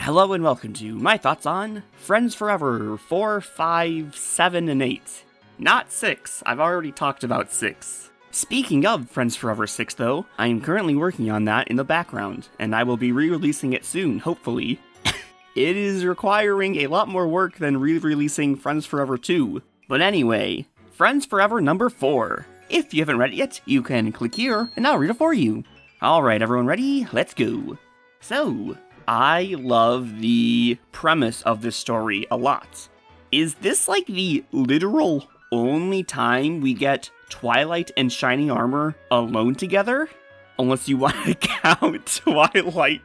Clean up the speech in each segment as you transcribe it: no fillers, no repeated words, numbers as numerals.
Hello and welcome to my thoughts on Friends Forever 4, 5, 7, and 8. Not 6, I've already talked about 6. Speaking of Friends Forever 6 though, I am currently working on that in the background, and I will be re-releasing it soon, hopefully. It is requiring a lot more work than re-releasing Friends Forever 2. But anyway, Friends Forever number 4. If you haven't read it yet, you can click here, and I'll read it for you. Alright, everyone ready? Let's go. So, I love the premise of this story a lot. Is this like the literal only time we get Twilight and Shining Armor alone together? Unless you want to count Twilight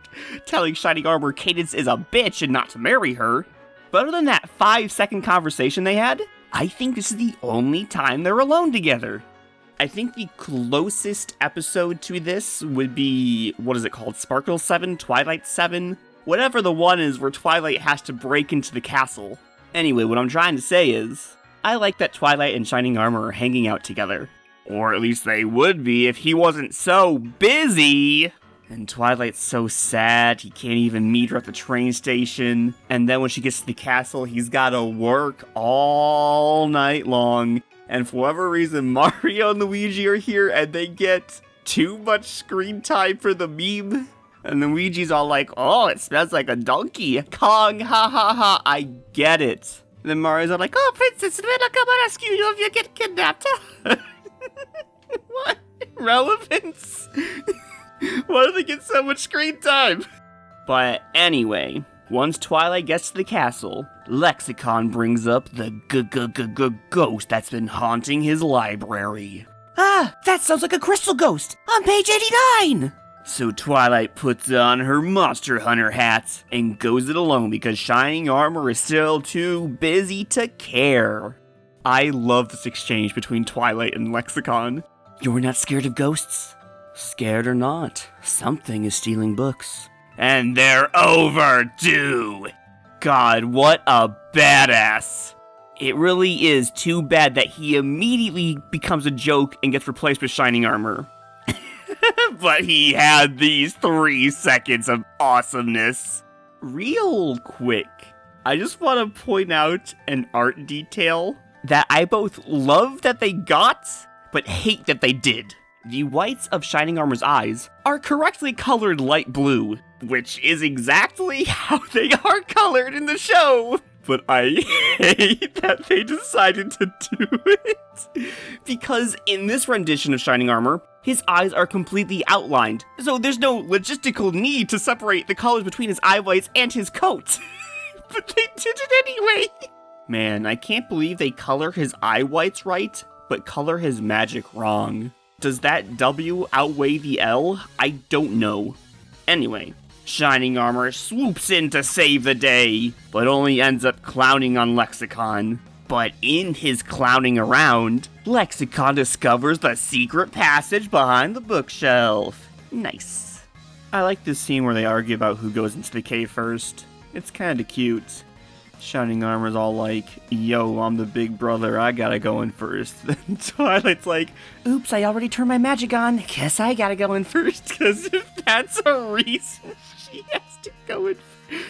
telling Shining Armor Cadence is a bitch and not to marry her. But other than that 5-second conversation they had, I think this is the only time they're alone together. I think the closest episode to this would be, what is it called, Sparkle 7, Twilight 7? Whatever the one is where Twilight has to break into the castle. Anyway, what I'm trying to say is, I like that Twilight and Shining Armor are hanging out together. Or at least they would be if he wasn't so busy! And Twilight's so sad, he can't even meet her at the train station. And then when she gets to the castle, he's gotta work all night long. And for whatever reason, Mario and Luigi are here and they get too much screen time for the meme. And Luigi's all like, oh, it smells like a donkey. Kong, ha ha ha, I get it. And then Mario's all like, oh, Princess, when I come and rescue you if you get kidnapped. What? Relevance? Why do they get so much screen time? But anyway, once Twilight gets to the castle, Lexicon brings up the ghost that's been haunting his library. Ah, that sounds like a crystal ghost on page 89! So Twilight puts on her Monster Hunter hat and goes it alone because Shining Armor is still too busy to care. I love this exchange between Twilight and Lexicon. You're not scared of ghosts? Scared or not, something is stealing books. And they're overdue! God, what a badass! It really is too bad that he immediately becomes a joke and gets replaced with Shining Armor. But he had these 3 seconds of awesomeness. Real quick, I just want to point out an art detail that I both love that they got, but hate that they did. The whites of Shining Armor's eyes are correctly colored light blue, which is exactly how they are colored in the show. But I hate that they decided to do it. Because in this rendition of Shining Armor, his eyes are completely outlined, so there's no logistical need to separate the colors between his eye whites and his coat. But they did it anyway. Man, I can't believe they color his eye whites right, but color his magic wrong. Does that W outweigh the L? I don't know. Anyway, Shining Armor swoops in to save the day, but only ends up clowning on Lexicon. But in his clowning around, Lexicon discovers the secret passage behind the bookshelf. Nice. I like this scene where they argue about who goes into the cave first. It's kinda cute. Shining Armor's all like, yo, I'm the big brother, I gotta go in first. Then Twilight's like, oops, I already turned my magic on, guess I gotta go in first, because if that's a reason, she has to go in first.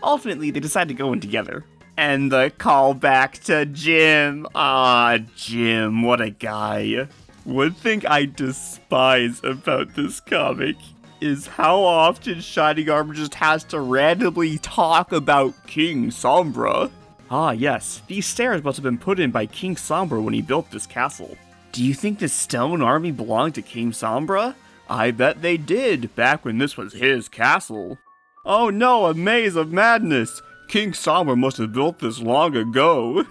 Ultimately, they decide to go in together. And the call back to Jim. Ah, Jim, what a guy. One thing I despise about this comic is how often Shining Armor just has to randomly talk about King Sombra. Ah yes, these stairs must have been put in by King Sombra when he built this castle. Do you think the stone army belonged to King Sombra? I bet they did, back when this was his castle. Oh no, a maze of madness! King Sombra must have built this long ago.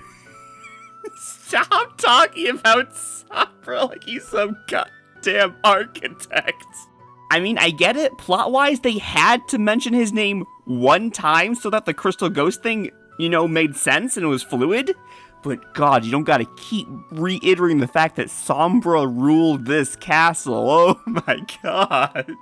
Stop talking about Sombra like he's some goddamn architect. I mean, I get it, plot-wise, they had to mention his name one time so that the crystal ghost thing, made sense and it was fluid. But God, you don't gotta keep reiterating the fact that Sombra ruled this castle. Oh my God.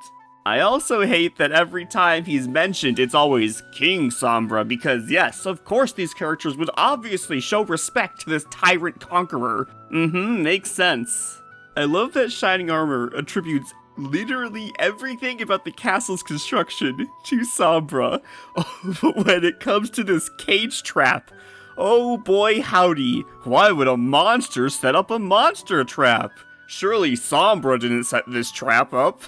I also hate that every time he's mentioned, it's always King Sombra, because yes, of course these characters would obviously show respect to this tyrant conqueror. Makes sense. I love that Shining Armor attributes literally everything about the castle's construction to Sombra. Oh, but when it comes to this cage trap, oh boy howdy, why would a monster set up a monster trap? Surely Sombra didn't set this trap up.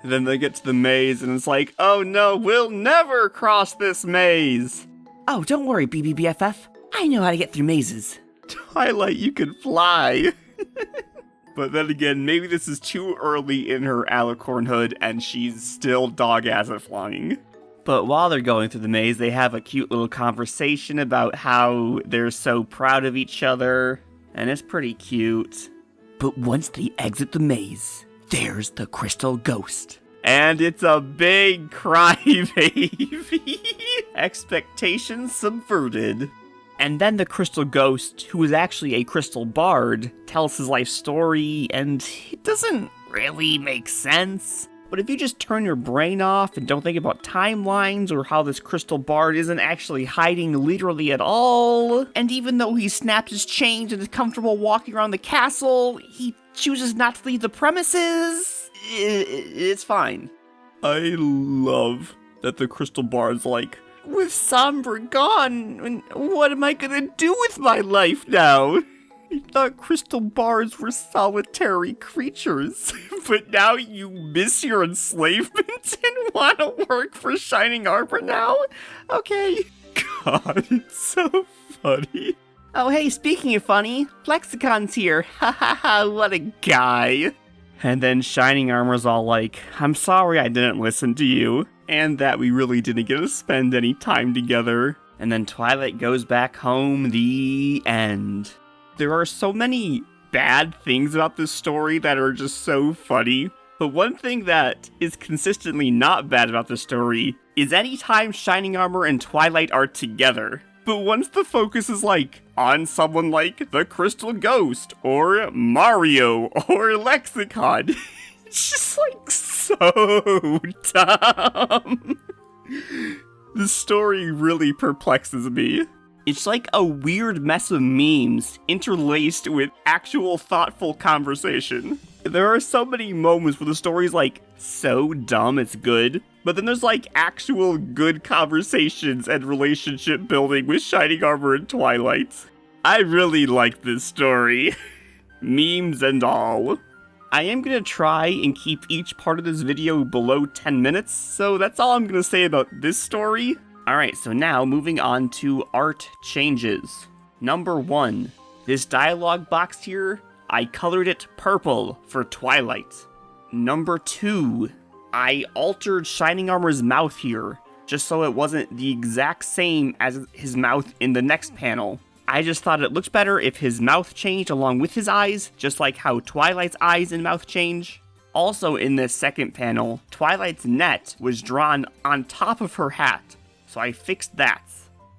Then they get to the maze and it's like, oh no, we'll never cross this maze. Oh, don't worry, BBBFF. I know how to get through mazes. Twilight, you can fly. But then again, maybe this is too early in her alicornhood and she's still dog-ass at flying. But while they're going through the maze, they have a cute little conversation about how they're so proud of each other, and it's pretty cute. But once they exit the maze, there's the crystal ghost. And it's a big crybaby. Expectations subverted. And then the crystal ghost, who is actually a crystal bard, tells his life story, and it doesn't really make sense. But if you just turn your brain off and don't think about timelines or how this crystal bard isn't actually hiding literally at all, and even though he snapped his chains and is comfortable walking around the castle, he chooses not to leave the premises, it's fine. I love that the crystal bard's like, with Sombra gone, what am I gonna do with my life now? I thought crystal bards were solitary creatures, but now you miss your enslavement and want to work for Shining Arbor now? Okay. God, it's so funny. Oh hey, speaking of funny, Lexicon's here. Ha ha ha, what a guy. And then Shining Armor's all like, I'm sorry I didn't listen to you, and that we really didn't get to spend any time together. And then Twilight goes back home, the end. There are so many bad things about this story that are just so funny, but one thing that is consistently not bad about the story is anytime Shining Armor and Twilight are together. But once the focus is like on someone like the Crystal Ghost or Mario or Lexicon, it's just like so dumb. The story really perplexes me. It's like a weird mess of memes interlaced with actual thoughtful conversation. There are so many moments where the story's like so dumb it's good, but then there's like actual good conversations and relationship building with Shining Armor and Twilight. I really like this story. Memes and all. I am gonna try and keep each part of this video below 10 minutes, so that's all I'm gonna say about this story. Alright, so now moving on to art changes. Number 1, this dialogue box here, I colored it purple for Twilight. Number 2, I altered Shining Armor's mouth here, just so it wasn't the exact same as his mouth in the next panel. I just thought it looked better if his mouth changed along with his eyes, just like how Twilight's eyes and mouth change. Also in this second panel, Twilight's net was drawn on top of her hat, so I fixed that.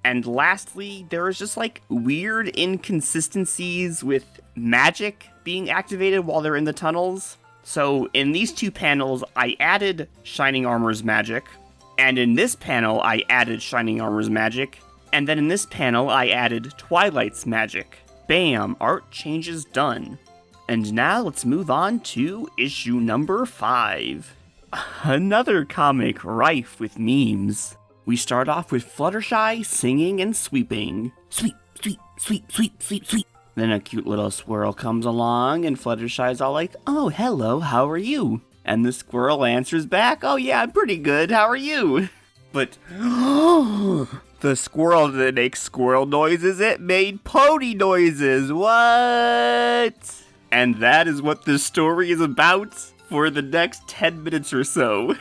And lastly, there was just like weird inconsistencies with magic being activated while they're in the tunnels. So in these two panels, I added Shining Armor's magic, and in this panel, I added Shining Armor's magic, and then in this panel, I added Twilight's magic. Bam, art changes done. And now let's move on to issue number 5. Another comic rife with memes. We start off with Fluttershy singing and sweeping. Sweep, sweep, sweep, sweep, sweep, sweep. Then a cute little squirrel comes along and Fluttershy's all like, oh, hello, how are you? And the squirrel answers back, oh yeah, I'm pretty good, how are you? But, the squirrel didn't make squirrel noises, it made pony noises, what? And that is what this story is about for the next 10 minutes or so.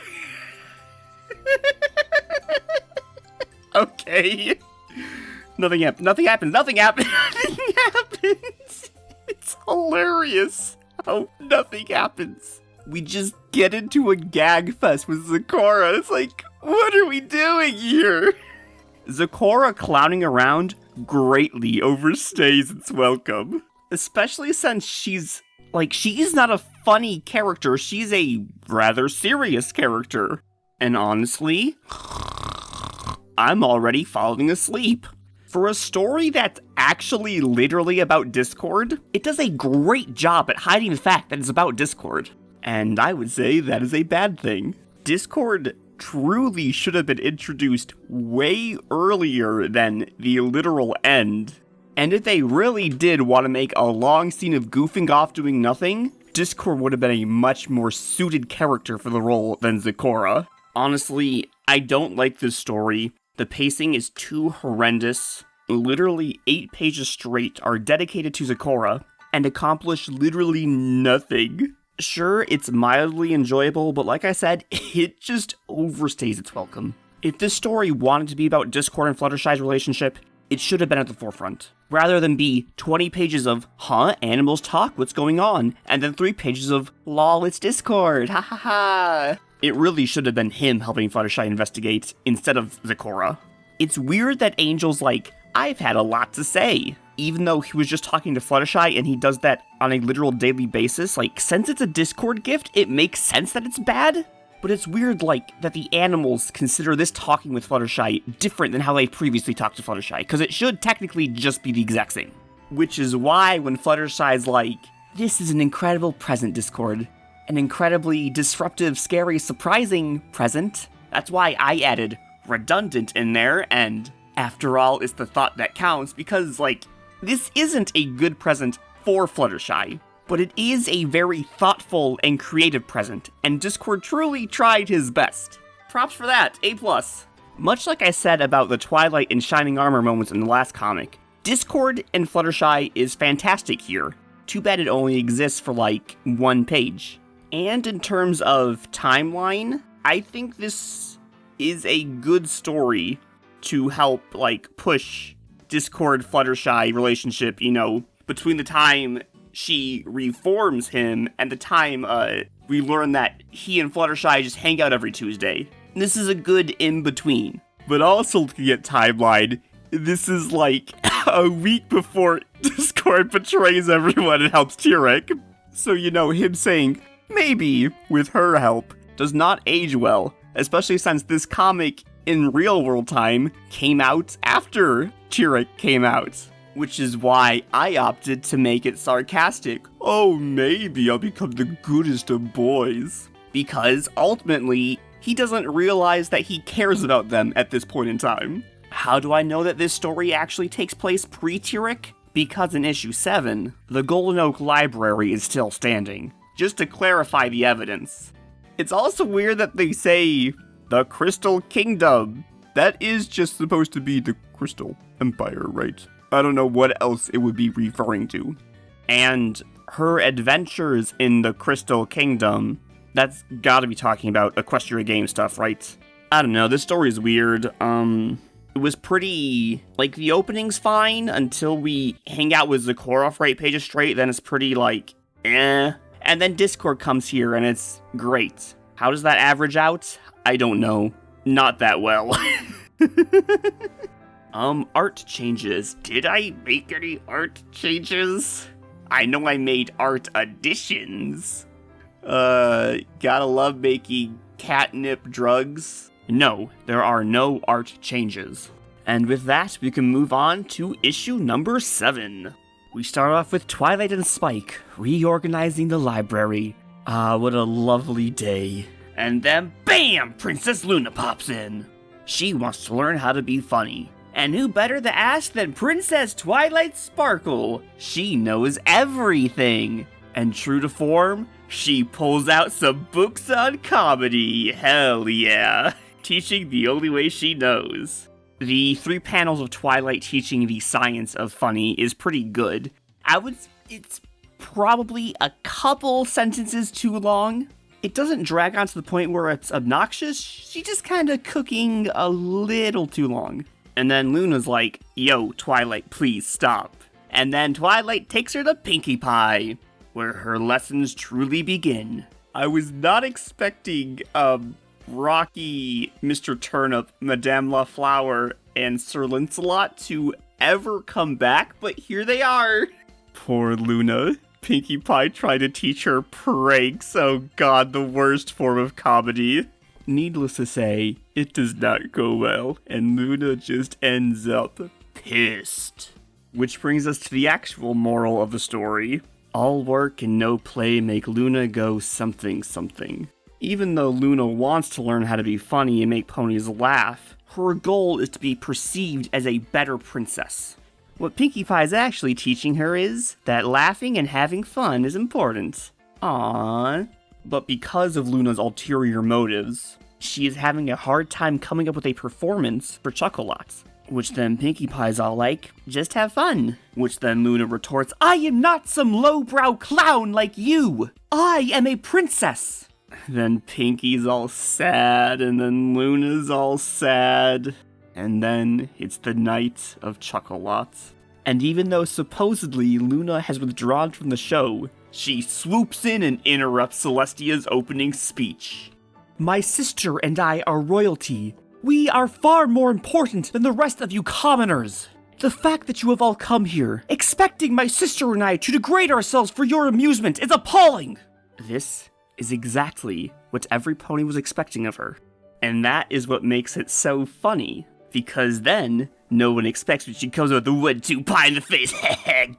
Okay. Nothing happened. It's hilarious how nothing happens. We just get into a gag fest with Zecora. It's like, what are we doing here? Zecora clowning around greatly overstays its welcome. Especially since she's not a funny character, she's a rather serious character. And honestly, I'm already falling asleep. For a story that's actually literally about Discord, it does a great job at hiding the fact that it's about Discord. And I would say that is a bad thing. Discord truly should have been introduced way earlier than the literal end. And if they really did want to make a long scene of goofing off doing nothing, Discord would have been a much more suited character for the role than Zecora. Honestly, I don't like this story. The pacing is too horrendous. Literally 8 pages straight are dedicated to Zecora and accomplish literally nothing. Sure, it's mildly enjoyable, but like I said, it just overstays its welcome. If this story wanted to be about Discord and Fluttershy's relationship, it should have been at the forefront, rather than be 20 pages of, huh, animals talk, what's going on, and then 3 pages of, lol, it's Discord, ha ha ha. It really should have been him helping Fluttershy investigate, instead of Zecora. It's weird that Angel's like, I've had a lot to say, even though he was just talking to Fluttershy and he does that on a literal daily basis. Like, since it's a Discord gift, it makes sense that it's bad, but it's weird, like, that the animals consider this talking with Fluttershy different than how they previously talked to Fluttershy, because it should technically just be the exact same. Which is why when Fluttershy's like, this is an incredible present, Discord, an incredibly disruptive, scary, surprising present, that's why I added redundant in there, and after all, it's the thought that counts, because, like, this isn't a good present for Fluttershy, but it is a very thoughtful and creative present, and Discord truly tried his best. Props for that, A+. Much like I said about the Twilight and Shining Armor moments in the last comic, Discord and Fluttershy is fantastic here. Too bad it only exists for, like, 1 page. And in terms of timeline, I think this is a good story to help, like, push Discord Fluttershy relationship, you know, between the time she reforms him and the time we learn that he and Fluttershy just hang out every Tuesday. This is a good in-between. But also looking at timeline, this is like a week before Discord betrays everyone and helps T-Rex. So, you know, him saying, maybe, with her help, does not age well, especially since this comic in real world time came out after T-Rex came out. Which is why I opted to make it sarcastic. Oh, maybe I'll become the goodest of boys. Because ultimately, he doesn't realize that he cares about them at this point in time. How do I know that this story actually takes place pre-T-Rex? Because in issue 7, the Golden Oak Library is still standing. Just to clarify the evidence. It's also weird that they say, the Crystal Kingdom. That is just supposed to be the Crystal Empire, right? I don't know what else it would be referring to. And her adventures in the Crystal Kingdom, that's gotta be talking about Equestria game stuff, right? I don't know, this story is weird. It was pretty, like, the opening's fine until we hang out with Zecora for 8 pages straight, then it's pretty, like, eh. And then Discord comes here and it's great. How does that average out? I don't know. Not that well. Art changes. Did I make any art changes? I know I made art additions. Gotta love making catnip drugs. No, there are no art changes. And with that, we can move on to issue number 7. We start off with Twilight and Spike reorganizing the library. Ah, what a lovely day. And then, BAM! Princess Luna pops in. She wants to learn how to be funny. And who better to ask than Princess Twilight Sparkle? She knows everything. And true to form, she pulls out some books on comedy. Hell yeah. Teaching the only way she knows. The 3 panels of Twilight teaching the science of funny is pretty good. It's probably a couple sentences too long. It doesn't drag on to the point where it's obnoxious. She's just kind of cooking a little too long. And then Luna's like, yo, Twilight, please stop. And then Twilight takes her to Pinkie Pie, where her lessons truly begin. I was not expecting, Rocky, Mr. Turnip, Madame Laflower, and Sir Lancelot to ever come back, but here they are. Poor Luna. Pinkie Pie tried to teach her pranks. Oh god, the worst form of comedy. Needless to say, it does not go well, and Luna just ends up pissed. Which brings us to the actual moral of the story. All work and no play make Luna go something something. Even though Luna wants to learn how to be funny and make ponies laugh, her goal is to be perceived as a better princess. What Pinkie Pie is actually teaching her is that laughing and having fun is important. Aww. But because of Luna's ulterior motives, she is having a hard time coming up with a performance for Chocolate. Which then Pinkie Pie's all like, just have fun. Which then Luna retorts, I am not some lowbrow clown like you. I am a princess. Then Pinkie's all sad, and then Luna's all sad. And then it's the night of Chocolate. And even though supposedly Luna has withdrawn from the show, she swoops in and interrupts Celestia's opening speech. My sister and I are royalty. We are far more important than the rest of you commoners. The fact that you have all come here, expecting my sister and I to degrade ourselves for your amusement is appalling! This is exactly what every pony was expecting of her. And that is what makes it so funny. Because then, no one expects when she comes with the 1-2 pie in the face.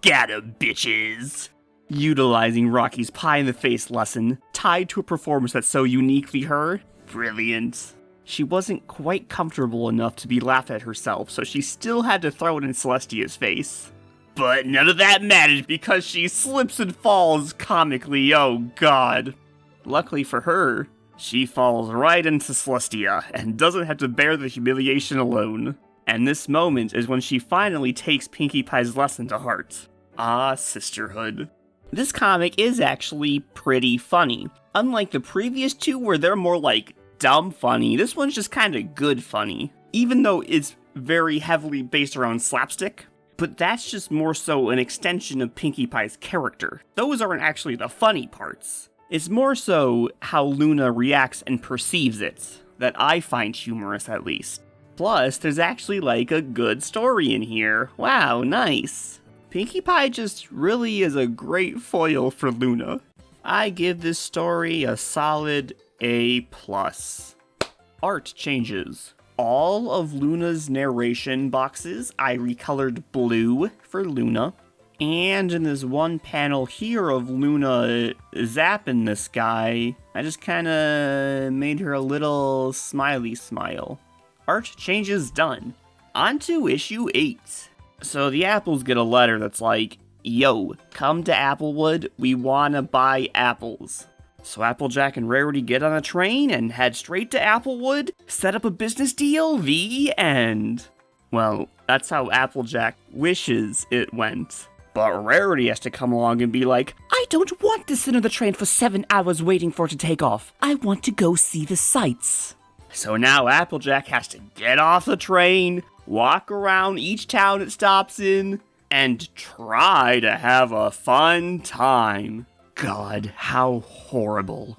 Got 'em, bitches! Utilizing Rocky's pie in the face lesson, tied to a performance that's so uniquely her. Brilliant. She wasn't quite comfortable enough to be laughed at herself, so she still had to throw it in Celestia's face. But none of that matters because she slips and falls comically, oh god. Luckily for her, she falls right into Celestia and doesn't have to bear the humiliation alone. And this moment is when she finally takes Pinkie Pie's lesson to heart. Ah, sisterhood. This comic is actually pretty funny. Unlike the previous two where they're more like dumb funny, this one's just kinda good funny. Even though it's very heavily based around slapstick. But that's just more so an extension of Pinkie Pie's character. Those aren't actually the funny parts. It's more so how Luna reacts and perceives it, that I find humorous at least. Plus, there's actually like a good story in here. Wow, nice. Pinkie Pie just really is a great foil for Luna. I give this story a solid A+. Art changes. All of Luna's narration boxes I recolored blue for Luna. And in this one panel here of Luna zapping this guy, I just kinda made her a little smiley smile. Art changes done. On to issue 8. So the apples get a letter that's like, yo, come to Applewood, we wanna buy apples. So Applejack and Rarity get on a train and head straight to Applewood, set up a business deal, the end. Well, that's how Applejack wishes it went. But Rarity has to come along and be like, I don't want to sit on the train for 7 hours waiting for it to take off. I want to go see the sights. So now Applejack has to get off the train, walk around each town it stops in, and try to have a fun time. God, how horrible.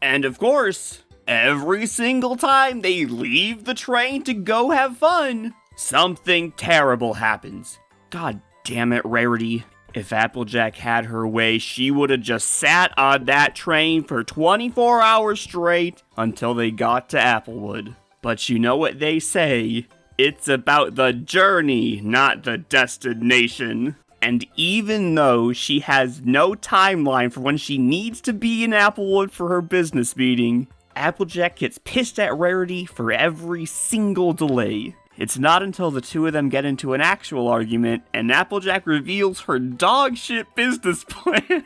And of course, every single time they leave the train to go have fun, something terrible happens. God damn it, Rarity. If Applejack had her way, she would have just sat on that train for 24 hours straight until they got to Applewood. But you know what they say, it's about the journey, not the destination. And even though she has no timeline for when she needs to be in Applewood for her business meeting, Applejack gets pissed at Rarity for every single delay. It's not until the two of them get into an actual argument and Applejack reveals her dogshit business plan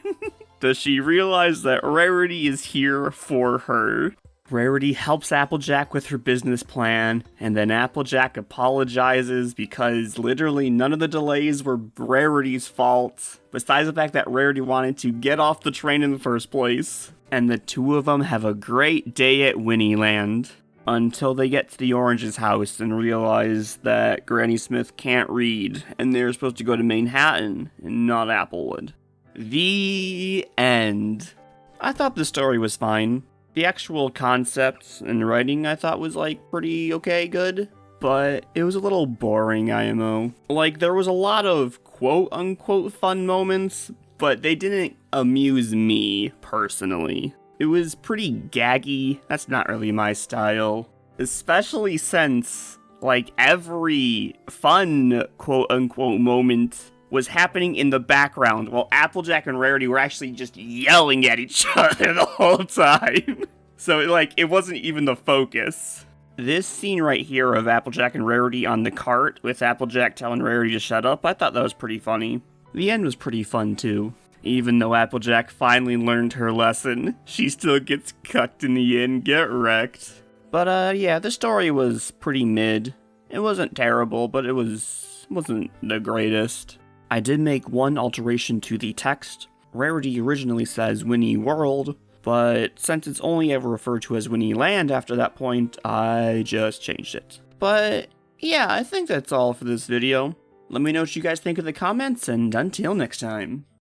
does she realize that Rarity is here for her. Rarity helps Applejack with her business plan, and then Applejack apologizes because literally none of the delays were Rarity's fault, besides the fact that Rarity wanted to get off the train in the first place. And the two of them have a great day at Winnieland, until they get to the Orange's house and realize that Granny Smith can't read, and they're supposed to go to Manhattan and not Applewood. The end. I thought the story was fine. The actual concept and writing I thought was like pretty okay, good, but it was a little boring, IMO. Like there was a lot of quote unquote fun moments, but they didn't amuse me personally. It was pretty gaggy, that's not really my style. Especially since, Like, every fun, quote-unquote, moment was happening in the background, while Applejack and Rarity were actually just yelling at each other the whole time. So, like, it wasn't even the focus. This scene right here of Applejack and Rarity on the cart, with Applejack telling Rarity to shut up, I thought that was pretty funny. The end was pretty fun, too. Even though Applejack finally learned her lesson, she still gets cucked in the end, get wrecked. But, yeah, the story was pretty mid. It wasn't terrible, but it wasn't the greatest. I did make one alteration to the text. Rarity originally says Winnie World, but since it's only ever referred to as Winnie Land after that point, I just changed it. But, yeah, I think that's all for this video. Let me know what you guys think in the comments, and until next time.